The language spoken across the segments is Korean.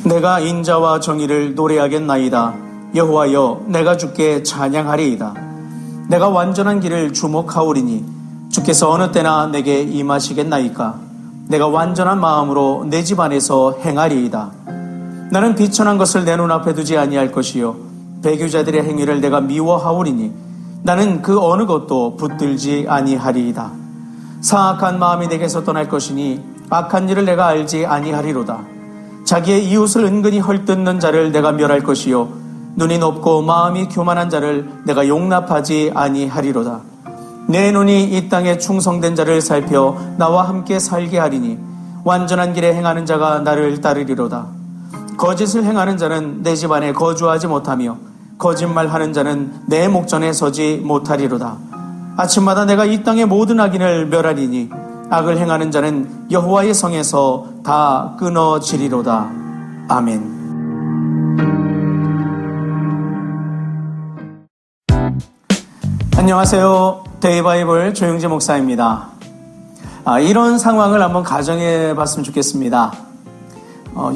내가 인자와 정의를 노래하겠나이다. 여호와여, 내가 주께 찬양하리이다. 내가 완전한 길을 주목하오리니 주께서 어느 때나 내게 임하시겠나이까. 내가 완전한 마음으로 내 집 안에서 행하리이다. 나는 비천한 것을 내 눈앞에 두지 아니할 것이요 배교자들의 행위를 내가 미워하오리니 나는 그 어느 것도 붙들지 아니하리이다. 사악한 마음이 내게서 떠날 것이니 악한 일을 내가 알지 아니하리로다. 자기의 이웃을 은근히 헐뜯는 자를 내가 멸할 것이요 눈이 높고 마음이 교만한 자를 내가 용납하지 아니하리로다. 내 눈이 이 땅에 충성된 자를 살펴 나와 함께 살게 하리니 완전한 길에 행하는 자가 나를 따르리로다. 거짓을 행하는 자는 내 집 안에 거주하지 못하며 거짓말하는 자는 내 목전에 서지 못하리로다. 아침마다 내가 이 땅의 모든 악인을 멸하리니 악을 행하는 자는 여호와의 성에서 다 끊어지리로다. 아멘. 안녕하세요. 데이바이블 조영재 목사입니다. 이런 상황을 한번 가정해 봤으면 좋겠습니다.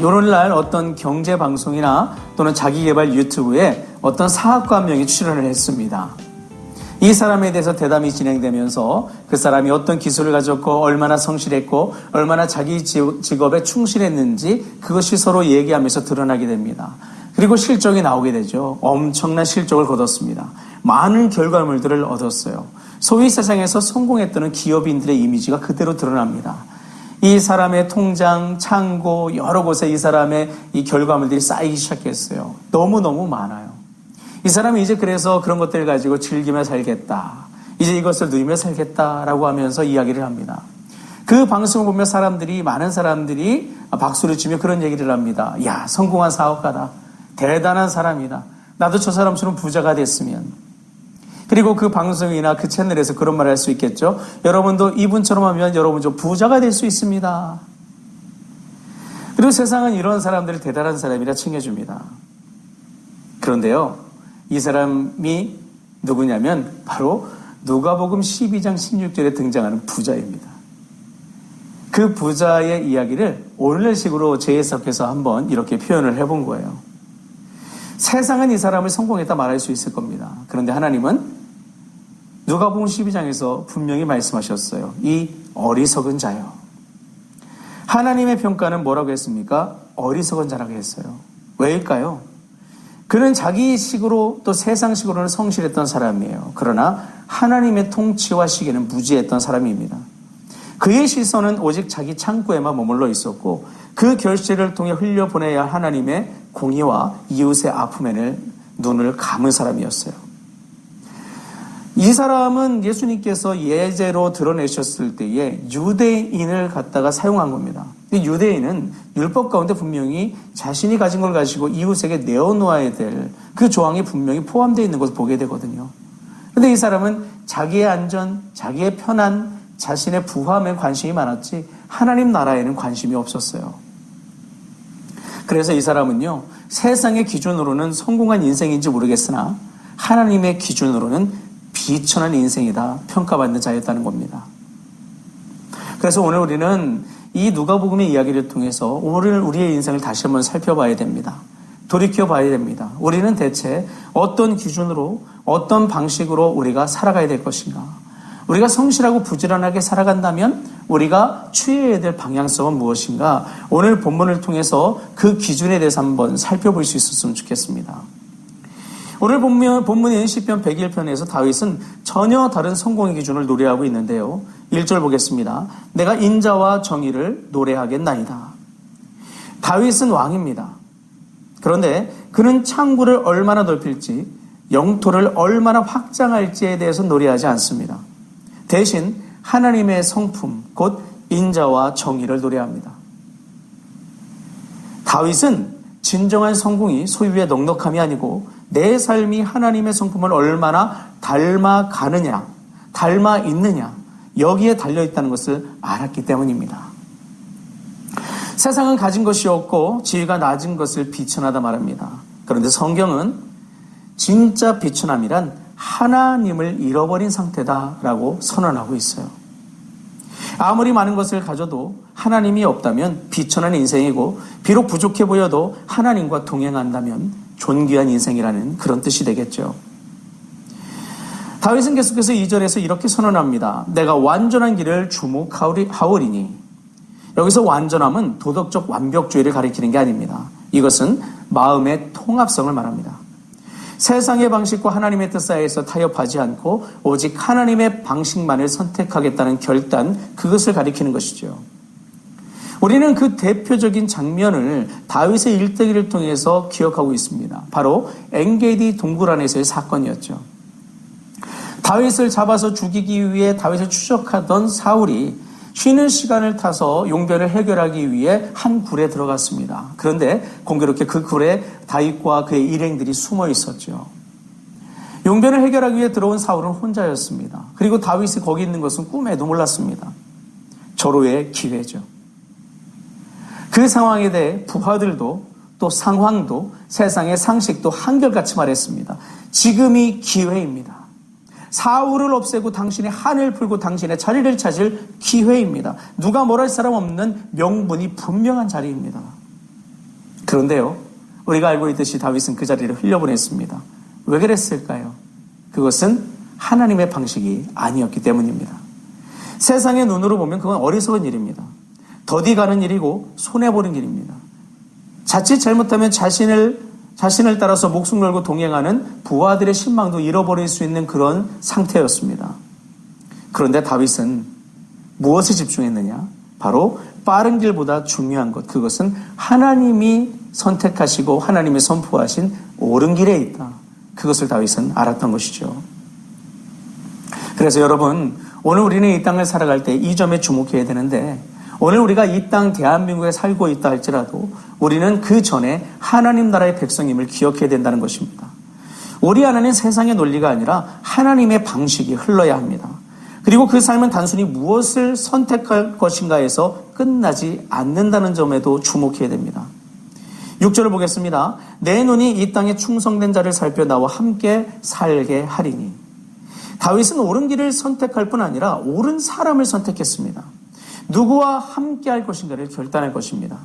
요런 날 어떤 경제 방송이나 또는 자기개발 유튜브에 어떤 사학과 한 명이 출연을 했습니다. 이 사람에 대해서 대담이 진행되면서 그 사람이 어떤 기술을 가졌고 얼마나 성실했고 얼마나 자기 직업에 충실했는지 그것이 서로 얘기하면서 드러나게 됩니다. 그리고 실적이 나오게 되죠. 엄청난 실적을 거뒀습니다. 많은 결과물들을 얻었어요. 소위 세상에서 성공했다는 기업인들의 이미지가 그대로 드러납니다. 이 사람의 통장, 창고 여러 곳에 이 사람의 이 결과물들이 쌓이기 시작했어요. 너무너무 많아요. 이 사람이 이제 그래서 그런 것들을 가지고 즐기며 살겠다. 이제 이것을 누리며 살겠다라고 하면서 이야기를 합니다. 그 방송을 보며 많은 사람들이 박수를 치며 그런 얘기를 합니다. 야, 성공한 사업가다. 대단한 사람이다. 나도 저 사람처럼 부자가 됐으면. 그리고 그 방송이나 그 채널에서 그런 말을 할 수 있겠죠. 여러분도 이분처럼 하면 여러분 좀 부자가 될 수 있습니다. 그리고 세상은 이런 사람들을 대단한 사람이라 칭해줍니다. 그런데요, 이 사람이 누구냐면 바로 누가복음 12장 16절에 등장하는 부자입니다. 그 부자의 이야기를 오늘날식으로 재해석해서 한번 이렇게 표현을 해본 거예요. 세상은 이 사람을 성공했다 말할 수 있을 겁니다. 그런데 하나님은 누가복음 12장에서 분명히 말씀하셨어요. 이 어리석은 자요. 하나님의 평가는 뭐라고 했습니까? 어리석은 자라고 했어요. 왜일까요? 그는 자기식으로 또 세상식으로는 성실했던 사람이에요. 그러나 하나님의 통치와 시기에는 무지했던 사람입니다. 그의 시선은 오직 자기 창고에만 머물러 있었고 그 결실을 통해 흘려보내야 할 하나님의 공의와 이웃의 아픔에는 눈을 감은 사람이었어요. 이 사람은 예수님께서 예제로 드러내셨을 때에 유대인을 갖다가 사용한 겁니다. 유대인은 율법 가운데 분명히 자신이 가진 걸 가지고 이웃에게 내어놓아야 될 그 조항이 분명히 포함되어 있는 것을 보게 되거든요. 그런데 이 사람은 자기의 안전, 자기의 편안, 자신의 부함에 관심이 많았지 하나님 나라에는 관심이 없었어요. 그래서 이 사람은요, 세상의 기준으로는 성공한 인생인지 모르겠으나 하나님의 기준으로는 비천한 인생이다 평가받는 자였다는 겁니다. 그래서 오늘 우리는 이 누가복음의 이야기를 통해서 오늘 우리의 인생을 다시 한번 살펴봐야 됩니다. 돌이켜봐야 됩니다. 우리는 대체 어떤 기준으로 어떤 방식으로 우리가 살아가야 될 것인가? 우리가 성실하고 부지런하게 살아간다면 우리가 취해야 될 방향성은 무엇인가? 오늘 본문을 통해서 그 기준에 대해서 한번 살펴볼 수 있었으면 좋겠습니다. 오늘 본문인 시편 101편에서 다윗은 전혀 다른 성공의 기준을 노래하고 있는데요. 1절 보겠습니다. 내가 인자와 정의를 노래하겠나이다. 다윗은 왕입니다. 그런데 그는 창고를 얼마나 넓힐지, 영토를 얼마나 확장할지에 대해서 노래하지 않습니다. 대신 하나님의 성품, 곧 인자와 정의를 노래합니다. 다윗은 진정한 성공이 소유의 넉넉함이 아니고 내 삶이 하나님의 성품을 얼마나 닮아가느냐, 닮아 있느냐, 여기에 달려있다는 것을 알았기 때문입니다. 세상은 가진 것이 없고 지위가 낮은 것을 비천하다 말합니다. 그런데 성경은 진짜 비천함이란 하나님을 잃어버린 상태다라고 선언하고 있어요. 아무리 많은 것을 가져도 하나님이 없다면 비천한 인생이고, 비록 부족해 보여도 하나님과 동행한다면 존귀한 인생이라는 그런 뜻이 되겠죠. 다윗은 계속해서 2절에서 이렇게 선언합니다. 내가 완전한 길을 주목하오리니. 여기서 완전함은 도덕적 완벽주의를 가리키는 게 아닙니다. 이것은 마음의 통합성을 말합니다. 세상의 방식과 하나님의 뜻 사이에서 타협하지 않고 오직 하나님의 방식만을 선택하겠다는 결단, 그것을 가리키는 것이죠. 우리는 그 대표적인 장면을 다윗의 일대기를 통해서 기억하고 있습니다. 바로 엔게디 동굴 안에서의 사건이었죠. 다윗을 잡아서 죽이기 위해 다윗을 추적하던 사울이 쉬는 시간을 타서 용변을 해결하기 위해 한 굴에 들어갔습니다. 그런데 공교롭게 그 굴에 다윗과 그의 일행들이 숨어 있었죠. 용변을 해결하기 위해 들어온 사울은 혼자였습니다. 그리고 다윗이 거기 있는 것은 꿈에도 몰랐습니다. 절호의 기회죠. 그 상황에 대해 부하들도 또 상황도 세상의 상식도 한결같이 말했습니다. 지금이 기회입니다. 사울을 없애고 당신의 한을 풀고 당신의 자리를 찾을 기회입니다. 누가 뭘 할 사람 없는 명분이 분명한 자리입니다. 그런데요, 우리가 알고 있듯이 다윗은 그 자리를 흘려보냈습니다. 왜 그랬을까요? 그것은 하나님의 방식이 아니었기 때문입니다. 세상의 눈으로 보면 그건 어리석은 일입니다. 더디 가는 일이고 손해보는 일입니다. 자칫 잘못하면 자신을 따라서 목숨 걸고 동행하는 부하들의 신망도 잃어버릴 수 있는 그런 상태였습니다. 그런데 다윗은 무엇에 집중했느냐? 바로 빠른 길보다 중요한 것, 그것은 하나님이 선택하시고 하나님이 선포하신 옳은 길에 있다. 그것을 다윗은 알았던 것이죠. 그래서 여러분, 오늘 우리는 이 땅을 살아갈 때 이 점에 주목해야 되는데, 오늘 우리가 이 땅 대한민국에 살고 있다 할지라도 우리는 그 전에 하나님 나라의 백성임을 기억해야 된다는 것입니다. 우리 안에는 세상의 논리가 아니라 하나님의 방식이 흘러야 합니다. 그리고 그 삶은 단순히 무엇을 선택할 것인가에서 끝나지 않는다는 점에도 주목해야 됩니다. 6절을 보겠습니다. 내 눈이 이 땅에 충성된 자를 살펴 나와 함께 살게 하리니. 다윗은 옳은 길을 선택할 뿐 아니라 옳은 사람을 선택했습니다. 누구와 함께 할 것인가를 결단할 것입니다.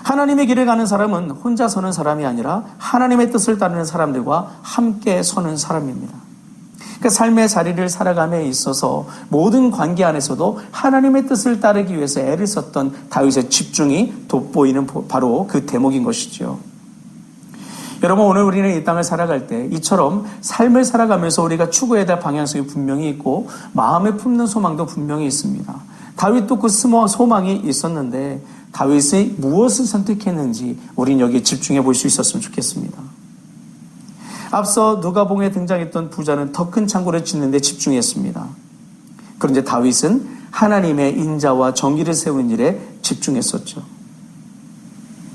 하나님의 길을 가는 사람은 혼자 서는 사람이 아니라 하나님의 뜻을 따르는 사람들과 함께 서는 사람입니다. 그러니까 삶의 자리를 살아감에 있어서 모든 관계 안에서도 하나님의 뜻을 따르기 위해서 애를 썼던 다윗의 집중이 돋보이는 바로 그 대목인 것이죠. 여러분, 오늘 우리는 이 땅을 살아갈 때 이처럼 삶을 살아가면서 우리가 추구해야 될 방향성이 분명히 있고 마음에 품는 소망도 분명히 있습니다. 다윗도 그 소망이 있었는데 다윗이 무엇을 선택했는지 우린 여기에 집중해 볼 수 있었으면 좋겠습니다. 앞서 누가복음에 등장했던 부자는 더 큰 창고를 짓는 데 집중했습니다. 그런데 다윗은 하나님의 인자와 정의를 세우는 일에 집중했었죠.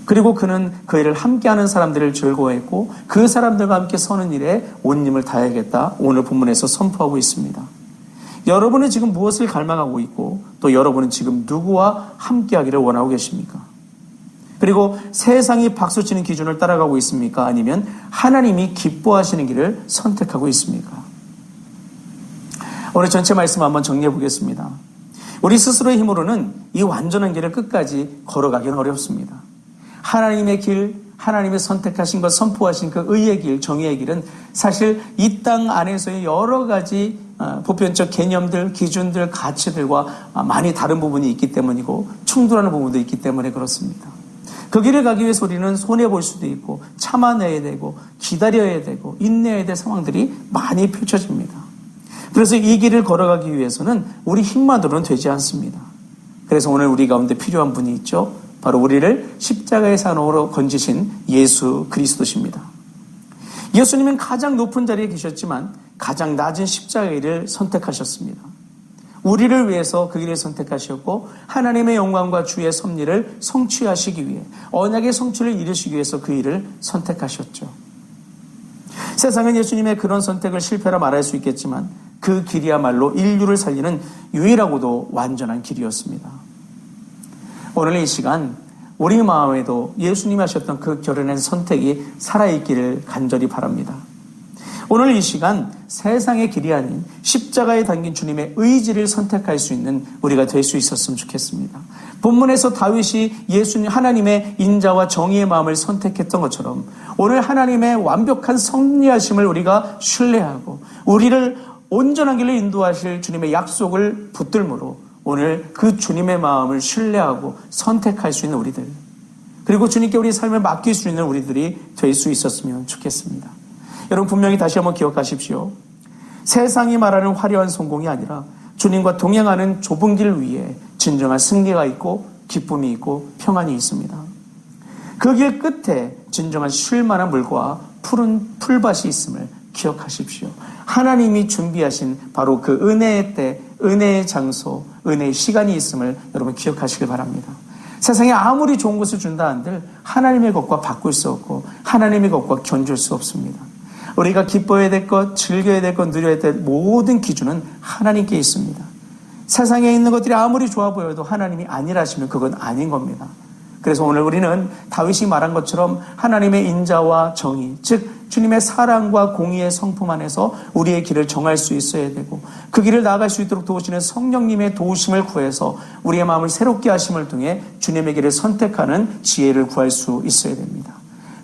그리고 그는 그 일을 함께하는 사람들을 즐거워했고 그 사람들과 함께 서는 일에 온 힘을 다해야겠다, 오늘 본문에서 선포하고 있습니다. 여러분은 지금 무엇을 갈망하고 있고 또 여러분은 지금 누구와 함께하기를 원하고 계십니까? 그리고 세상이 박수치는 기준을 따라가고 있습니까? 아니면 하나님이 기뻐하시는 길을 선택하고 있습니까? 오늘 전체 말씀 한번 정리해 보겠습니다. 우리 스스로의 힘으로는 이 완전한 길을 끝까지 걸어가기는 어렵습니다. 하나님의 길, 하나님의 선택하신 것, 선포하신 그 의의 길, 정의의 길은 사실 이 땅 안에서의 여러 가지 보편적 개념들, 기준들, 가치들과 많이 다른 부분이 있기 때문이고 충돌하는 부분도 있기 때문에 그렇습니다. 그 길을 가기 위해서 우리는 손해볼 수도 있고 참아내야 되고 기다려야 되고 인내해야 될 상황들이 많이 펼쳐집니다. 그래서 이 길을 걸어가기 위해서는 우리 힘만으로는 되지 않습니다. 그래서 오늘 우리 가운데 필요한 분이 있죠. 바로 우리를 십자가의 산으로 건지신 예수 그리스도십니다. 예수님은 가장 높은 자리에 계셨지만 가장 낮은 십자가의 길을 선택하셨습니다. 우리를 위해서 그 길을 선택하셨고 하나님의 영광과 주의 섭리를 성취하시기 위해, 언약의 성취를 이루시기 위해서 그 일을 선택하셨죠. 세상은 예수님의 그런 선택을 실패라 말할 수 있겠지만 그 길이야말로 인류를 살리는 유일하고도 완전한 길이었습니다. 오늘 이 시간 우리 마음에도 예수님이 하셨던 그 결연한 선택이 살아있기를 간절히 바랍니다. 오늘 이 시간 세상의 길이 아닌 십자가에 담긴 주님의 의지를 선택할 수 있는 우리가 될 수 있었으면 좋겠습니다. 본문에서 다윗이 예수님 하나님의 인자와 정의의 마음을 선택했던 것처럼 오늘 하나님의 완벽한 섭리하심을 우리가 신뢰하고 우리를 온전한 길로 인도하실 주님의 약속을 붙들므로 오늘 그 주님의 마음을 신뢰하고 선택할 수 있는 우리들, 그리고 주님께 우리 삶을 맡길 수 있는 우리들이 될 수 있었으면 좋겠습니다. 여러분, 분명히 다시 한번 기억하십시오. 세상이 말하는 화려한 성공이 아니라 주님과 동행하는 좁은 길 위에 진정한 승리가 있고 기쁨이 있고 평안이 있습니다. 그 길 끝에 진정한 쉴 만한 물과 푸른 풀밭이 있음을 기억하십시오. 하나님이 준비하신 바로 그 은혜의 때, 은혜의 장소, 은혜의 시간이 있음을 여러분 기억하시길 바랍니다. 세상에 아무리 좋은 것을 준다 한들 하나님의 것과 바꿀 수 없고 하나님의 것과 견줄 수 없습니다. 우리가 기뻐해야 될 것, 즐겨야 될 것, 누려야 될 모든 기준은 하나님께 있습니다. 세상에 있는 것들이 아무리 좋아 보여도 하나님이 아니라시면 그건 아닌 겁니다. 그래서 오늘 우리는 다윗이 말한 것처럼 하나님의 인자와 정의, 즉 주님의 사랑과 공의의 성품 안에서 우리의 길을 정할 수 있어야 되고 그 길을 나아갈 수 있도록 도우시는 성령님의 도우심을 구해서 우리의 마음을 새롭게 하심을 통해 주님의 길을 선택하는 지혜를 구할 수 있어야 됩니다.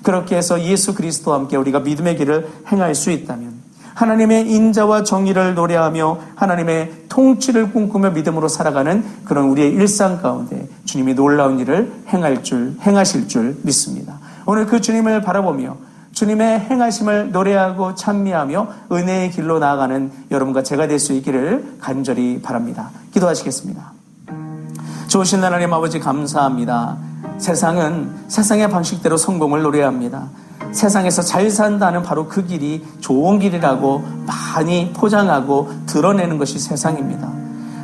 그렇게 해서 예수 그리스도와 함께 우리가 믿음의 길을 행할 수 있다면 하나님의 인자와 정의를 노래하며 하나님의 통치를 꿈꾸며 믿음으로 살아가는 그런 우리의 일상 가운데 주님이 놀라운 일을 행하실 줄 믿습니다. 오늘 그 주님을 바라보며 주님의 행하심을 노래하고 찬미하며 은혜의 길로 나아가는 여러분과 제가 될 수 있기를 간절히 바랍니다. 기도하시겠습니다. 좋으신 하나님 아버지, 감사합니다. 세상은 세상의 방식대로 성공을 노래합니다. 세상에서 잘 산다는 바로 그 길이 좋은 길이라고 많이 포장하고 드러내는 것이 세상입니다.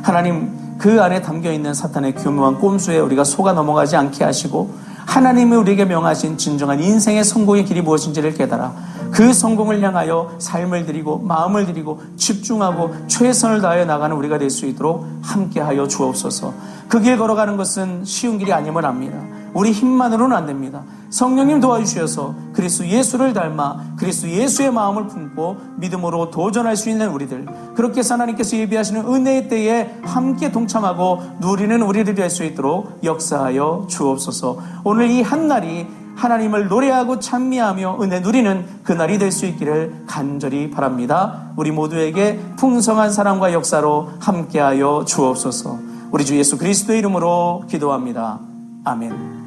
하나님, 그 안에 담겨있는 사탄의 교묘한 꼼수에 우리가 속아 넘어가지 않게 하시고 하나님이 우리에게 명하신 진정한 인생의 성공의 길이 무엇인지를 깨달아 그 성공을 향하여 삶을 드리고 마음을 드리고 집중하고 최선을 다하여 나가는 우리가 될 수 있도록 함께하여 주옵소서. 그 길 걸어가는 것은 쉬운 길이 아님을 압니다. 우리 힘만으로는 안 됩니다. 성령님 도와주셔서 그리스도 예수를 닮아 그리스도 예수의 마음을 품고 믿음으로 도전할 수 있는 우리들, 그렇게 해서 하나님께서 예비하시는 은혜의 때에 함께 동참하고 누리는 우리들이 될 수 있도록 역사하여 주옵소서. 오늘 이 한날이 하나님을 노래하고 찬미하며 은혜 누리는 그날이 될 수 있기를 간절히 바랍니다. 우리 모두에게 풍성한 사랑과 역사로 함께하여 주옵소서. 우리 주 예수 그리스도의 이름으로 기도합니다. 아멘.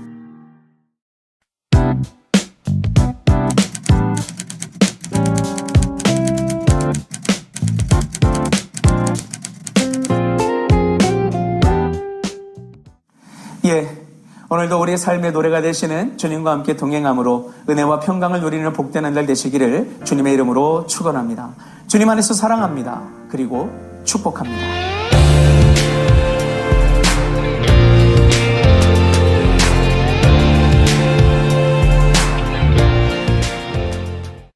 오늘도 우리의 삶의 노래가 되시는 주님과 함께 동행함으로 은혜와 평강을 누리는 복된 한 날 되시기를 주님의 이름으로 축원합니다. 주님 안에서 사랑합니다. 그리고 축복합니다.